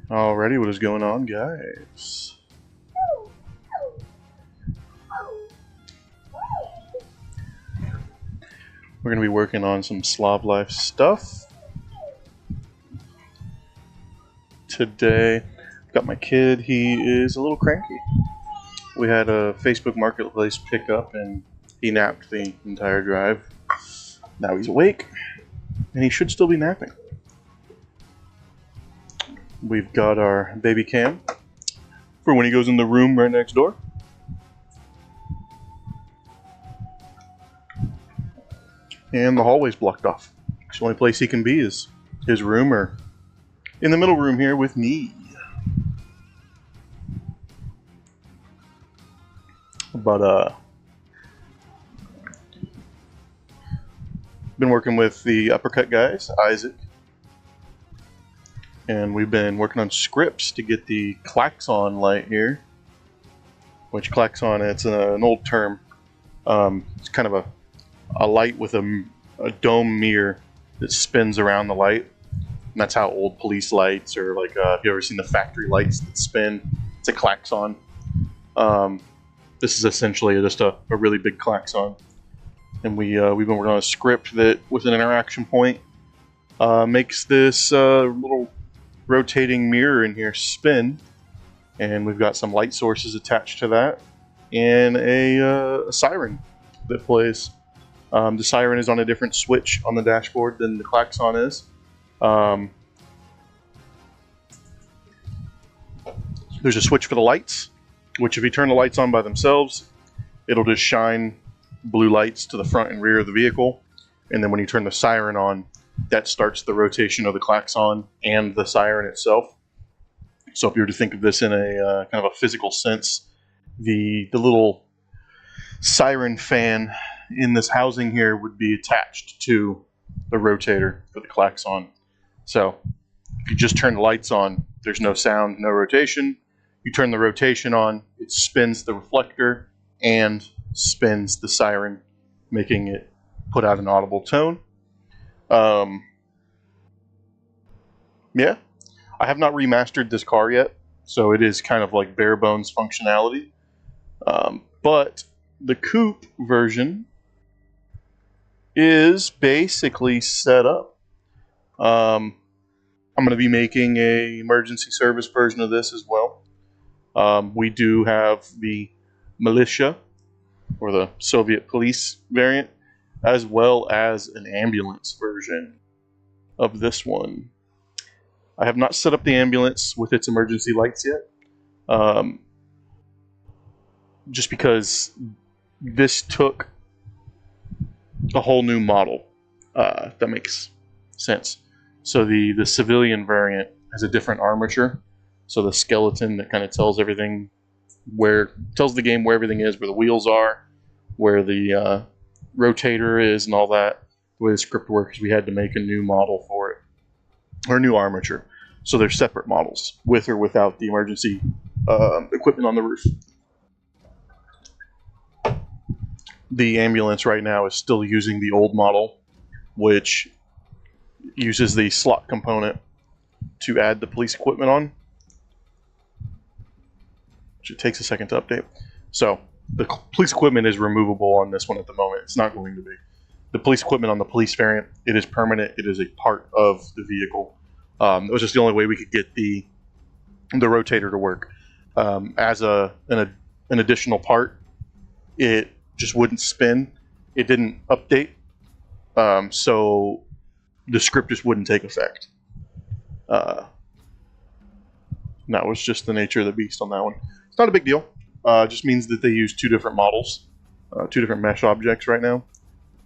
Alrighty, what is going on, guys? We're going to be working on some Slav life stuff. Today, I've got my kid. He is a little cranky. We had a Facebook Marketplace pickup and he napped the entire drive. Now he's awake and he should still be napping. We've got our baby cam for when he goes in the room right next door. And the hallway's blocked off. The only place he can be is his room or in the middle room here with me. But been working with the uppercut guys, Isaac, and we've been working on scripts to get the klaxon light here. Which klaxon, it's an old term. It's kind of a light with a dome mirror that spins around the light. And that's how old police lights, or like if you ever seen the factory lights that spin, it's a klaxon. This is essentially just a really big klaxon. And we've been working on a script that, with an interaction point, makes this little rotating mirror in here spin. And we've got some light sources attached to that, and a siren that plays. The siren is on a different switch on the dashboard than the klaxon is. There's a switch for the lights, which if you turn the lights on by themselves, it'll just shine blue lights to the front and rear of the vehicle. And then when you turn the siren on, that starts the rotation of the klaxon and the siren itself. So if you were to think of this in a kind of a physical sense, the little siren fan in this housing here would be attached to the rotator for the klaxon. So if you just turn the lights on, there's no sound, no rotation. You turn the rotation on, it spins the reflector and spins the siren, making it put out an audible tone. Yeah, I have not remastered this car yet, so it is kind of like bare bones functionality. But the coupe version is basically set up. I'm going to be making a emergency service version of this as well. We do have the militia, or the Soviet police variant, as well as an ambulance version of this one. I have not set up the ambulance with its emergency lights yet, just because this took a whole new model, if that makes sense. So the civilian variant has a different armature. So the skeleton that kind of tells everything tells the game where everything is, where the wheels are, where the rotator is, and all that. The way the script works, we had to make a new model for it, or a new armature. So they're separate models, with or without the emergency equipment on the roof. The ambulance right now is still using the old model, which uses the slot component to add the police equipment on, which it takes a second to update. So the police equipment is removable on this one at the moment. It's not going to be. The police equipment on the police variant, it is permanent. It is a part of the vehicle. It was just the only way we could get the rotator to work. As an additional part, it just wouldn't spin. It didn't update. So the script just wouldn't take effect. That was just the nature of the beast on that one. It's not a big deal. It just means that they use two different models, two different mesh objects right now.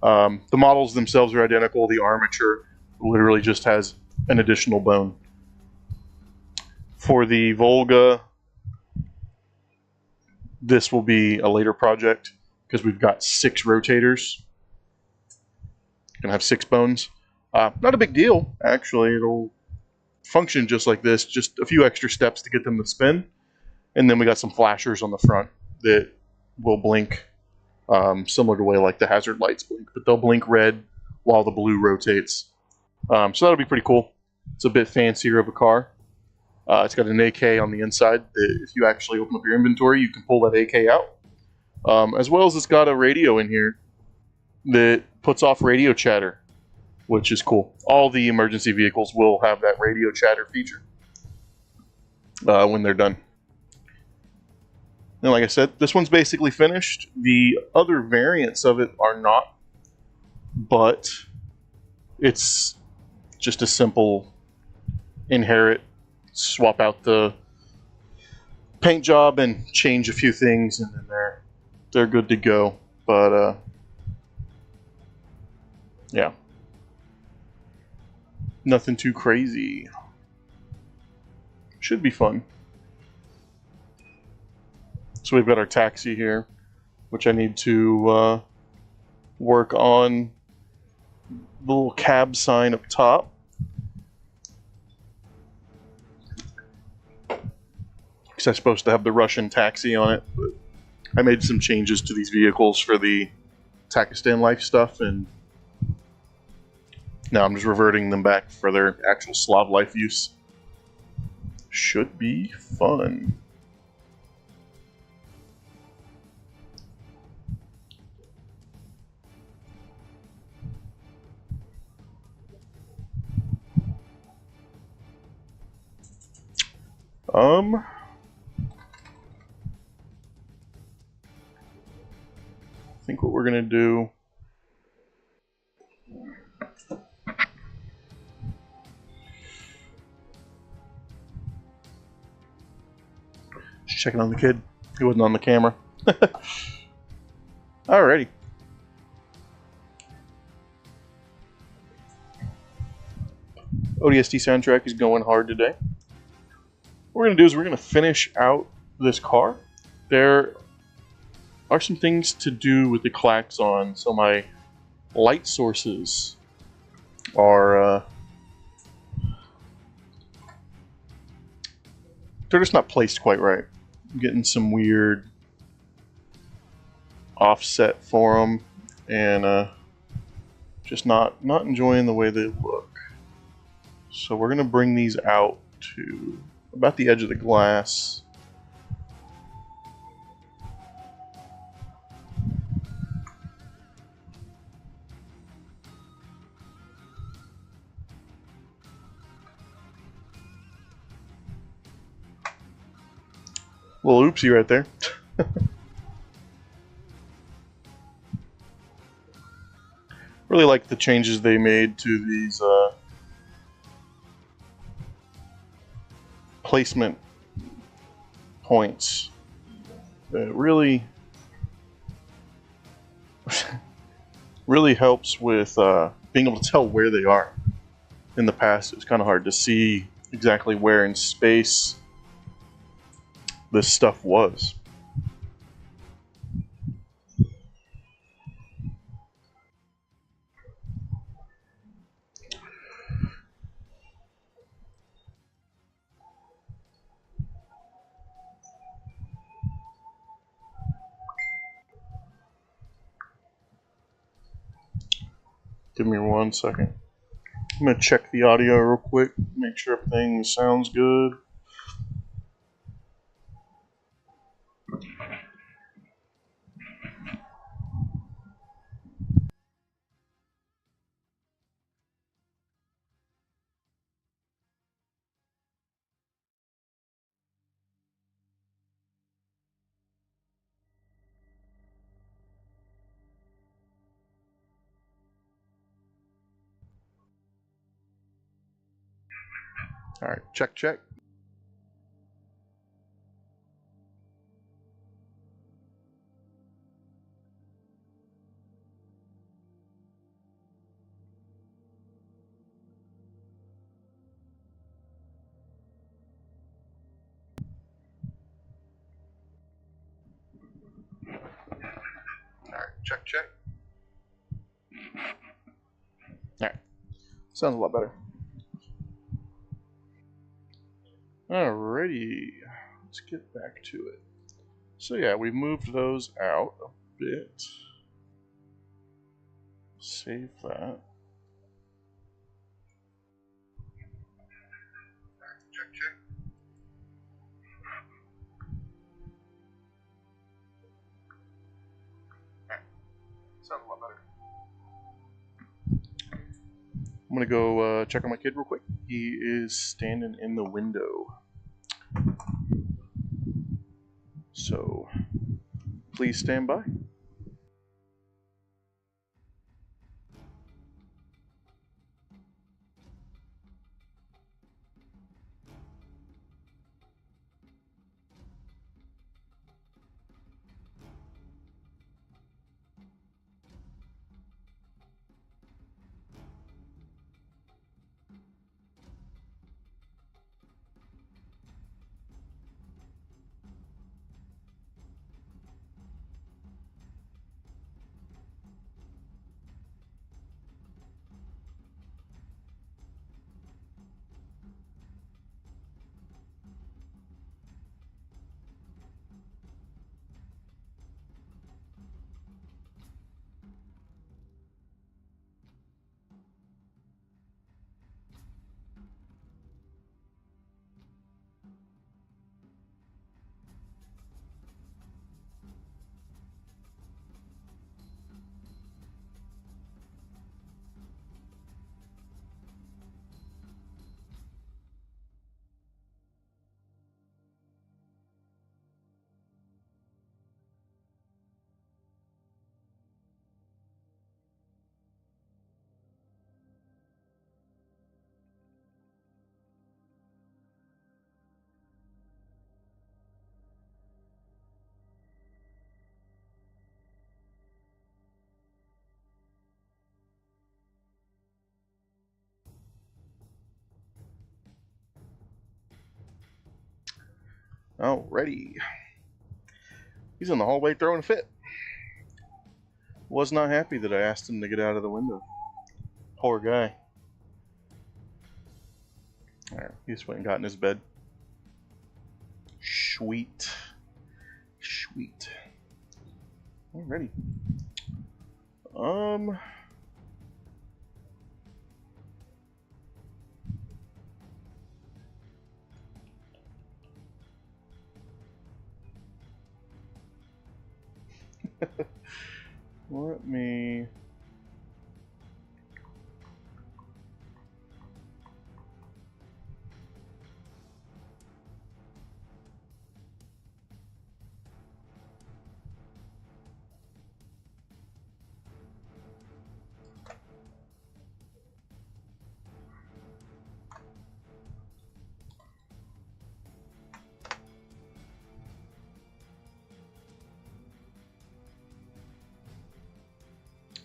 The models themselves are identical. The armature literally just has an additional bone. For the Volga, this will be a later project because we've got 6 rotators. Gonna have 6 bones. Not a big deal, actually. It'll function just like this, just a few extra steps to get them to spin. And then we got some flashers on the front that will blink similar to the way like the hazard lights blink, but they'll blink red while the blue rotates. So that'll be pretty cool. It's a bit fancier of a car. It's got an AK on the inside. If you actually open up your inventory, you can pull that AK out. As well as it's got a radio in here that puts off radio chatter, which is cool. All the emergency vehicles will have that radio chatter feature when they're done. And like I said, this one's basically finished. The other variants of it are not, but it's just a simple inherit, swap out the paint job and change a few things, and then they're good to go. But yeah, nothing too crazy. Should be fun. So we've got our taxi here, which I need to work on the little cab sign up top. Because I'm supposed to have the Russian taxi on it, but I made some changes to these vehicles for the Takistan Life stuff, and now I'm just reverting them back for their actual Slav Life use. Should be fun. I think what we're gonna do. Just checking on the kid. He wasn't on the camera. Alrighty. ODST soundtrack is going hard today. What we're going to do is we're going to finish out this car. There are some things to do with the klaxon, so my light sources are they're just not placed quite right. I'm getting some weird offset for them, and just not enjoying the way they look. So we're going to bring these out to about the edge of the glass. Little oopsie right there. Really like the changes they made to these placement points. It really helps with being able to tell where they are. In the past, it was kind of hard to see exactly where in space this stuff was. Give me 1 second. I'm going to check the audio real quick, make sure everything sounds good. Alright, check, check. Alright, check, check. Alright, sounds a lot better. Alrighty, let's get back to it. So yeah, we moved those out a bit. Save that. Check, check. I'm gonna go check on my kid real quick. He is standing in the window. So, please stand by. Alrighty. He's in the hallway throwing a fit. Was not happy that I asked him to get out of the window. Poor guy. Alright, he just went and got in his bed. Sweet. Sweet. Alrighty. Let me...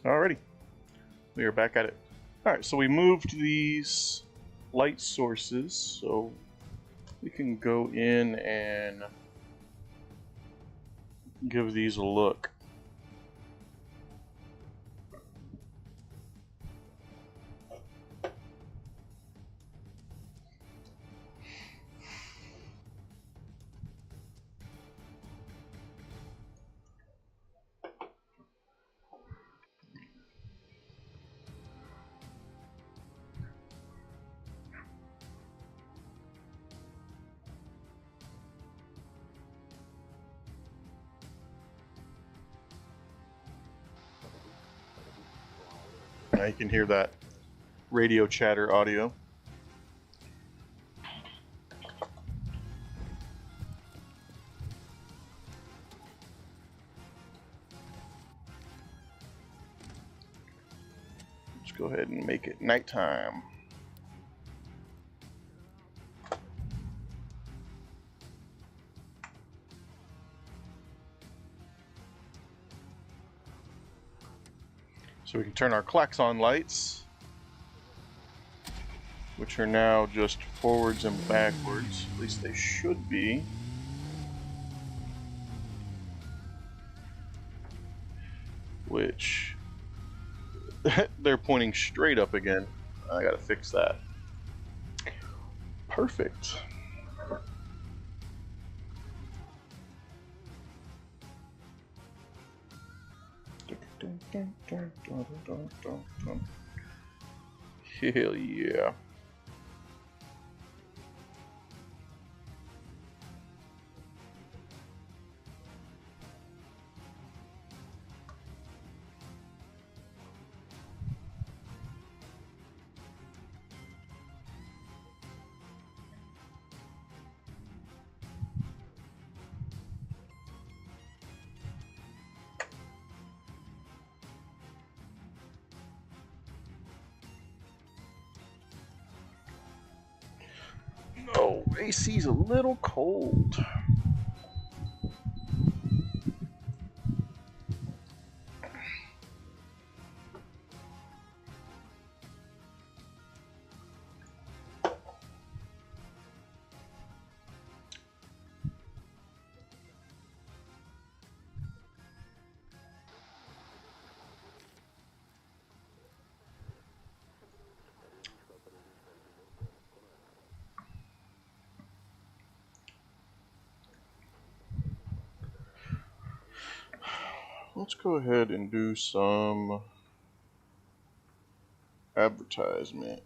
Alrighty. We are back at it. Alright, so we moved these light sources, so we can go in and give these a look. Now you can hear that radio chatter audio. Let's go ahead and make it nighttime. So we can turn our klaxon lights, which are now just forwards and backwards. At least they should be. Which they're pointing straight up again. I gotta fix that. Perfect. Hell yeah. Oh, AC's a little cold. Let's go ahead and do some advertisement.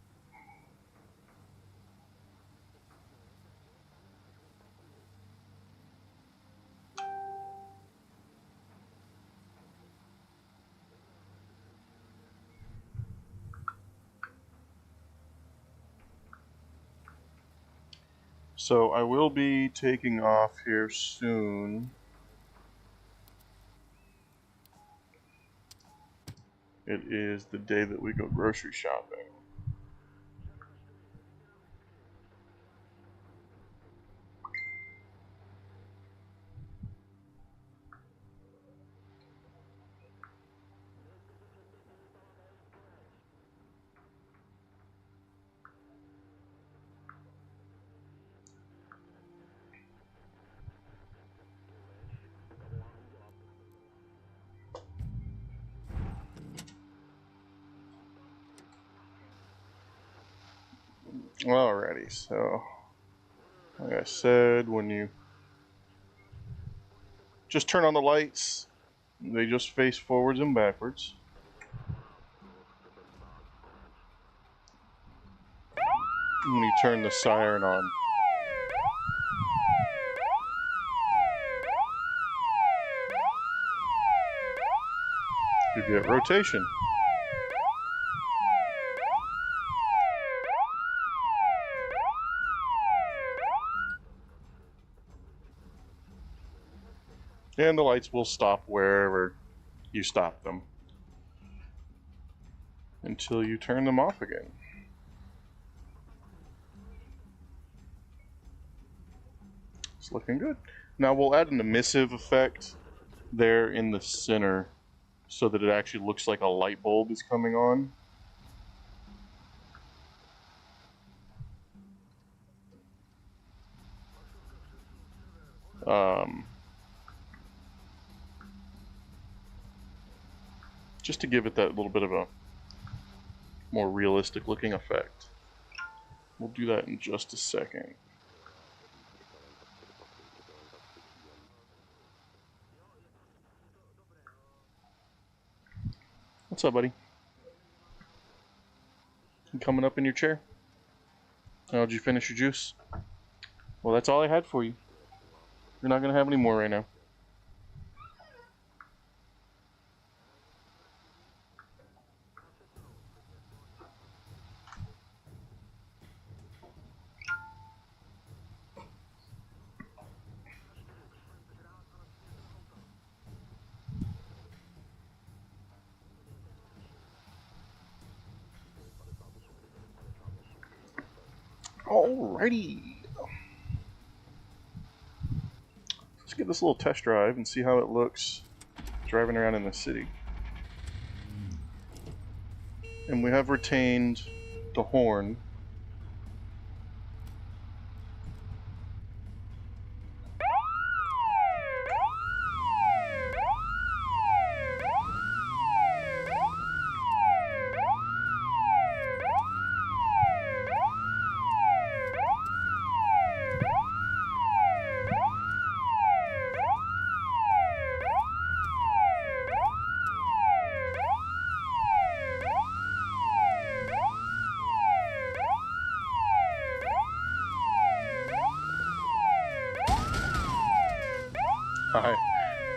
So I will be taking off here soon. It is the day that we go grocery shopping. Alrighty, so like I said, when you just turn on the lights, they just face forwards and backwards. When you turn the siren on, you get rotation. And the lights will stop wherever you stop them until you turn them off again. It's looking good. Now we'll add an emissive effect there in the center so that it actually looks like a light bulb is coming on. Just to give it that little bit of a more realistic looking effect. We'll do that in just a second. What's up, buddy? You coming up in your chair? Oh, did you finish your juice? Well, that's all I had for you. You're not going to have any more right now. Alrighty. Let's get this little test drive and see how it looks driving around in the city. And we have retained the horn.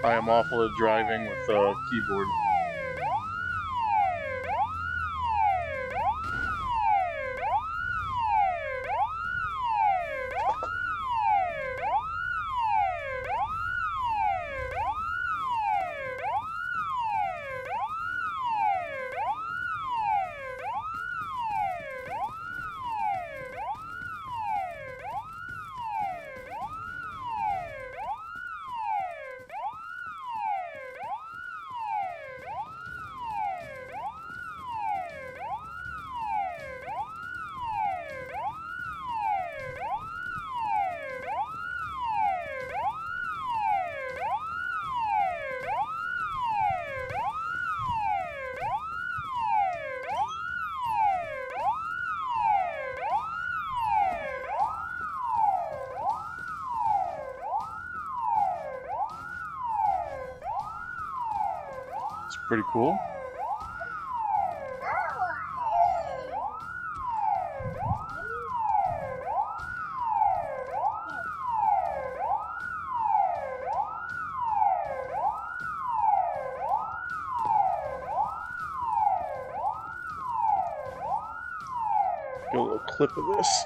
I am awful at driving with a keyboard. It's pretty cool. Get a little clip of this.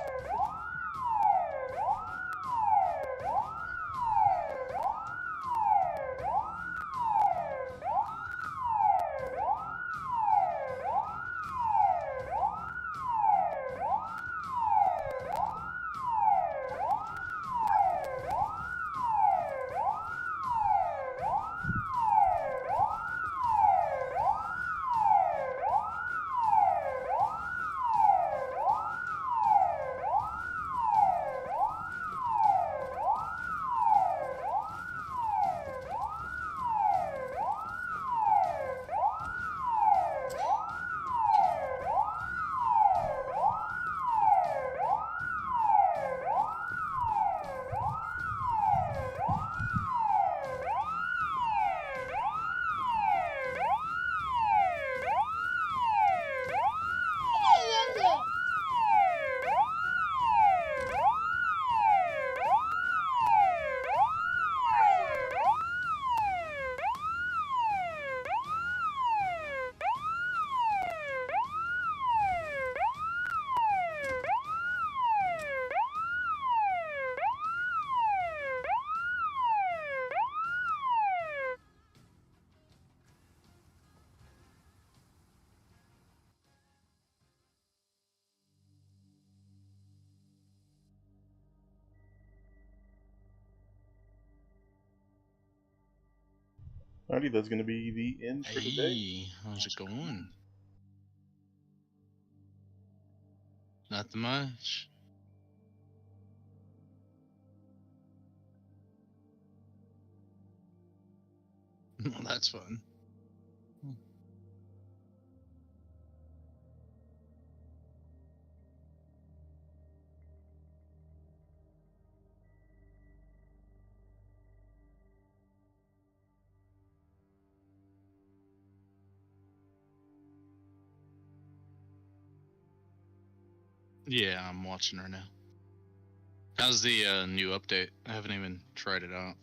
Alrighty, that's going to be the end for today. Hey, how's it going? Not much. Well, that's fun. Yeah, I'm watching her now. How's the new update? I haven't even tried it out.